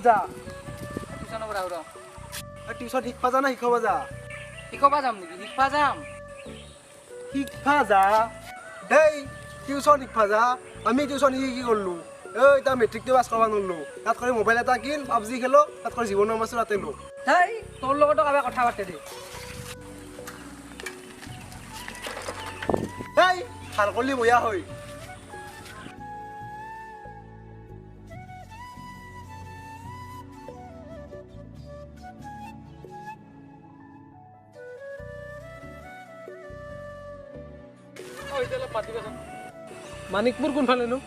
যা টিউশ্যনৰ পৰা আহোঁ টিউশ্যন শিকবা যা না শিকাব যা শিকাব যাম নেকি শিকবা যাম শিকবা যা এই টিউশ্যন শিকবা যা আমি টিউশ্যন শিকি কি কৰিলোঁ এই তাৰ মেট্ৰিকটো পাছ কৰিব নোৱাৰিলোঁ তাত কৰি মোবাইল এটা কিন পাবজি খেলোঁ তাত কৰি জীৱনৰ মাছটো তাতে লো হেই তোৰ লগতো কাৰোবাৰ কথা পাতে দে এই ভাল কৰিলি বয়া হয় মানিকপুৰ কোনফালেনো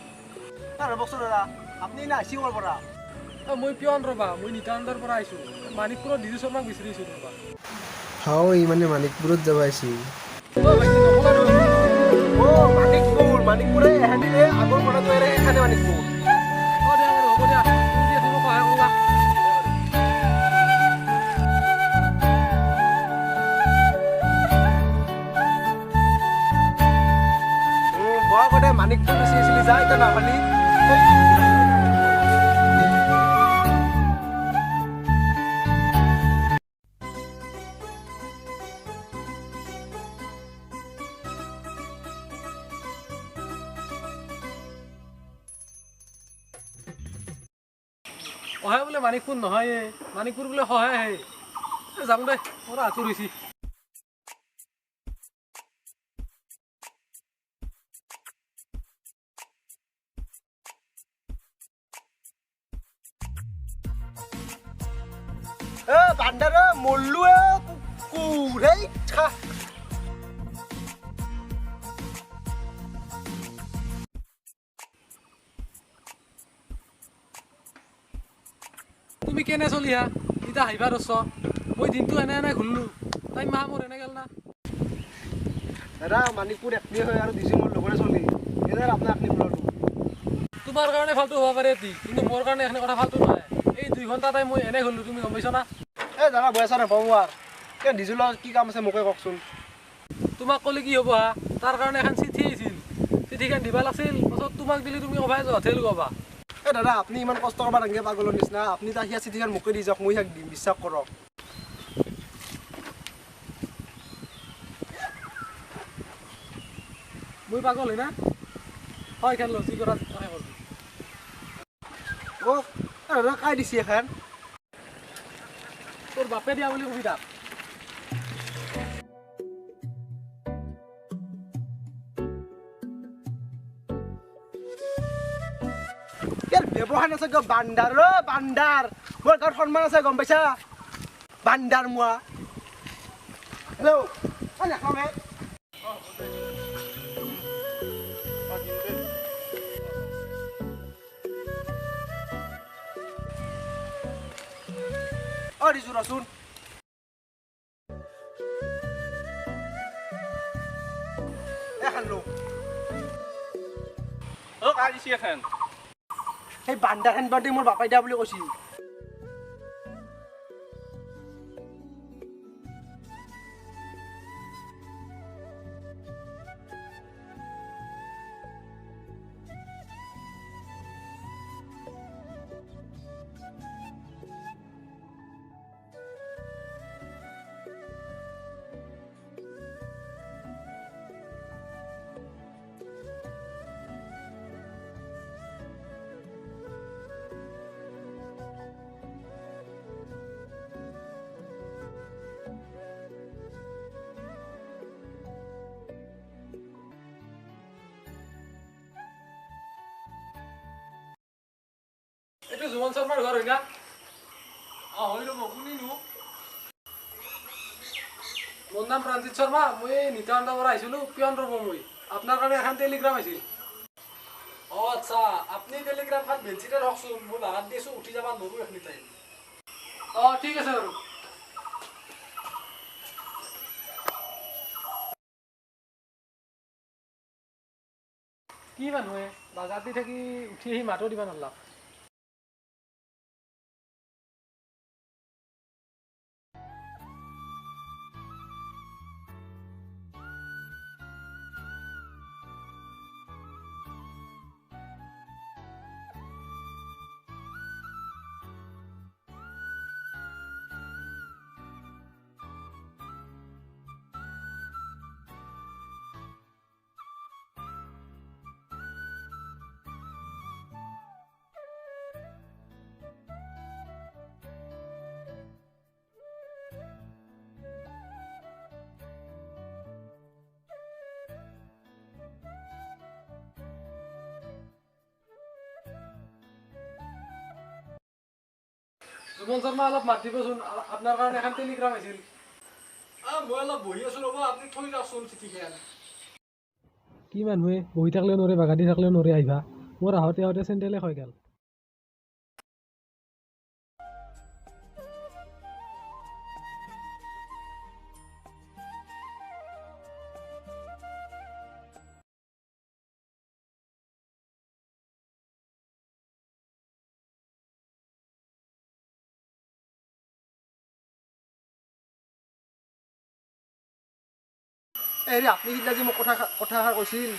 ৰ'বকচোন দাদা আপুনি এনে আহিছে ক'ৰ পৰা মই পিয়ন ৰ'বা মই নিতানন্দৰ পৰা আহিছোঁ মানিকপুৰত ডিজু শৰ্মাক বিচাৰিছোঁ ৰ'বা হয় মানে মানিকপুৰত যাব আহিছে মানিকপুৰে এহেঁতিৰে আগৰ পৰাটো এৰে এখানে মানিকপুৰ হ'ব দিয়া তুমি যি আছিব সহায় কৰলা বয়া কতে মানিকপুৰ বেছি আছিলি যা এতিয়া নাপালি সহায় বোলে মানিকপুৰ নহয়ে মানিকপুৰ বোলে সহায় আহে যাম দে মোৰ আঁচুৰ হৈছি বান্দাৰে মল্লু কুকুৰ এই খা তুমি কেনে চলি হা এতিয়া হাইবা ৰছ মই দিনটো এনে ঘূৰিলোঁ তাই মাহ মোৰ এনে গেল না দাদা মানিকপুৰ একনি হয় আৰু দিছি মোৰ লগৰে চলি এদাৰ আপোনাৰ আপনি ফুলালোঁ তোমাৰ কাৰণে ফাল্টু হ'ব পাৰে কিন্তু মোৰ কাৰণে এখানে কথা ফাল্টু নহয় এই 2 ঘণ্টা তাই মই এনে ঘূৰিলোঁ তুমি গম পাইছ না এই দাদা বয়সা নাপাব আৰু নিজুৰ লগত কি কাম আছে মোকে কওকচোন তোমাক ক'লে কি হ'ব হা তাৰ কাৰণে এখন চিঠি আহিছিল চিঠিখন দিবা লাগিছিল পাছত তোমাক দিলে তুমি ক'বা য'তেই ক'বা এই দাদা আপুনি ইমান কষ্ট কৰিব নালাগে পাগলৰ নিচিনা আপুনি তাৰ সিয়া চিঠিখন মোকে দি যাওক মই সিয়াক দিম বিশ্বাস কৰক মই পাগল হয় না হয় খেল যি কৰা অ' দাদা কাই দিছে এখন তোৰ বাপে দিয়া বুলি কবি তাক ব্যৱহাৰ আছে বান্দাৰ বান্দাৰ মোৰ গাঁৱত সন্মান আছে গম পাইছা বান্দাৰ মোৱা হেল্ল' দিছো ৰচোন এখন লো এখন সেই বান্দাৰখন বান্ধি মোৰ বাপাই দিয়া বুলি কৈছিল এইটো জুমন শৰ্মাৰ ঘৰ হয় না হয় ৰ'ব শুনিনো মোৰ নাম প্ৰাণজিত শৰ্মা মই নিতানন্দৰ পৰা আহিছিলোঁ পিয়ন ৰ'ব মই আপোনাৰ কাৰণে এখন টেলিগ্ৰাম আহিছিল অঁ আচ্ছা আপুনি টেলিগ্ৰামখন বেঞ্চিতে ৰখচোন মই বাগান দিছোঁ উঠি যাব নোৱাৰোঁ এখিনি টাইম অঁ ঠিক আছে বাৰু কি মানুহে বাগান দি থাকি উঠি আহি মাতো দিবা নালাগ সুমন শৰ্মা অলপ মাত দিবচোন আপোনাৰ কাৰণে এখন টেলিগ্ৰাম আহিছিল মই অলপ বহি আছোঁ ৰ'ব আপুনি থৈ যাওকচোন চিঠিখন কি মানুহে বহি থাকিলেও নৰে বাগাদি থাকিলেও নৰে আহিবা মোৰ আহোঁতে আহোঁতে চেণ্ডেলে হৈ গ'ল হেৰি আপুনি সিদিনা যে মোক কথাষাৰ কৈছিল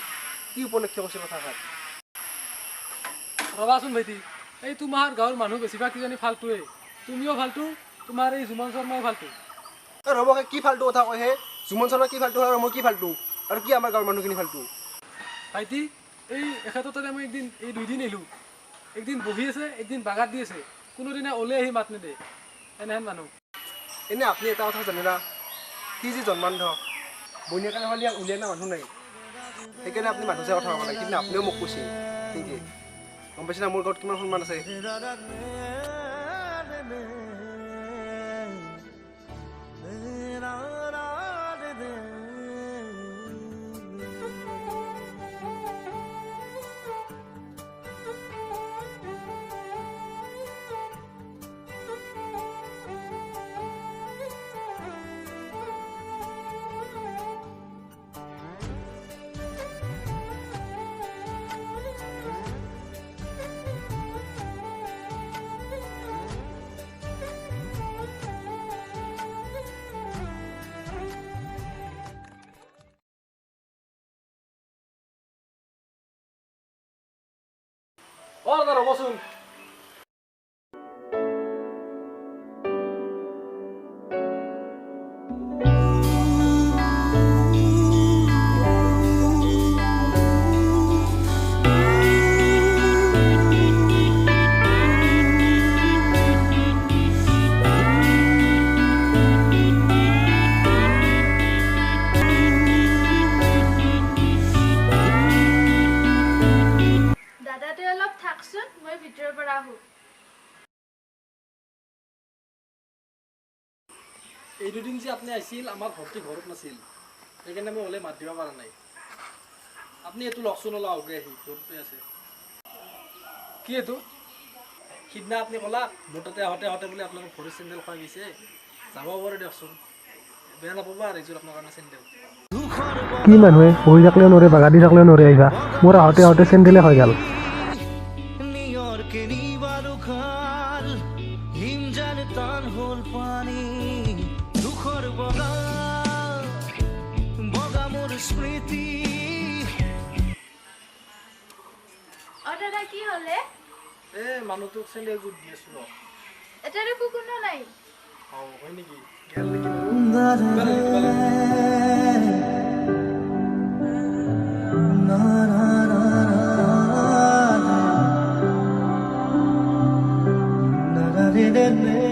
কি উপলক্ষে কৈছিল কথাষাৰ ৰ'বাচোন ভাইটি এই তোমাৰ গাঁৱৰ মানুহ বেছিভাগ কিজানি ফাল্টুৱে তুমিও ফাল্টু তোমাৰ এই সুমন শৰ্মাও ফাল্টু ৰ'ব কি ফাল্টু কথা কয় হে সুমন শৰ্মা কি ফাল্টু আৰু মই কি ফাল্টু আৰু কি আমাৰ গাঁৱৰ মানুহখিনি ফাল্টু ভাইটি এই এখেততে মই একদিন এই 2 দিন এলো একদিন বহি আছে একদিন বাগাত দি আছে কোনোদিনা ওলাই আহি মাত নিদিয়ে এনেহেন মানুহ এনে আপুনি এটা কথা জানে না সি যে জন্মান্ধ বনীয়াকে নহ'লে ইয়াক উলিয়াই না মানুহ নাই সেইকাৰণে আপুনি মানুহ চাই কথা ক'ব লাগে কিন্তু আপুনিও মোক কৈছে ঠিকে গম পাইছে না মোৰ গাঁৱত কিমান সন্মান আছে দাদা ৰ'বচোন মই ভিতৰৰ পৰা আহোঁ এই 2 দিন যে আপুনি আহিছিল আমাৰ ঘৰটো ঘৰত নাছিল সেইকাৰণে মই ওলাই মাত দিব পৰা নাই আপুনি এইটো লকচোন ওলা আগে আহি ঘৰতে আছে কি এইটো সিদিনা আপুনি ক'লা মোৰ তাতে আহোঁতে বুলি আপোনালোকৰ ভৰিৰ চেণ্ডেল খুৱাই গৈছে যাব পাৰে দিয়কচোন বেয়া নাপাব আৰু এইযোৰ আপোনাৰ কাৰণে চেণ্ডেল কি মানুহে বহি থাকিলেও নৰে বাগাদি থাকিলেও নৰে আহিবা মোৰ আহোঁতে আহোঁতে চেণ্ডেলে হৈ গ'ল দাদা কি হ'লে মানুহটোক চেণ্ডেল যোৰ দি আছোঁ এটা দেখো কোনো নাই হয় নেকি গেল নেকি na na na na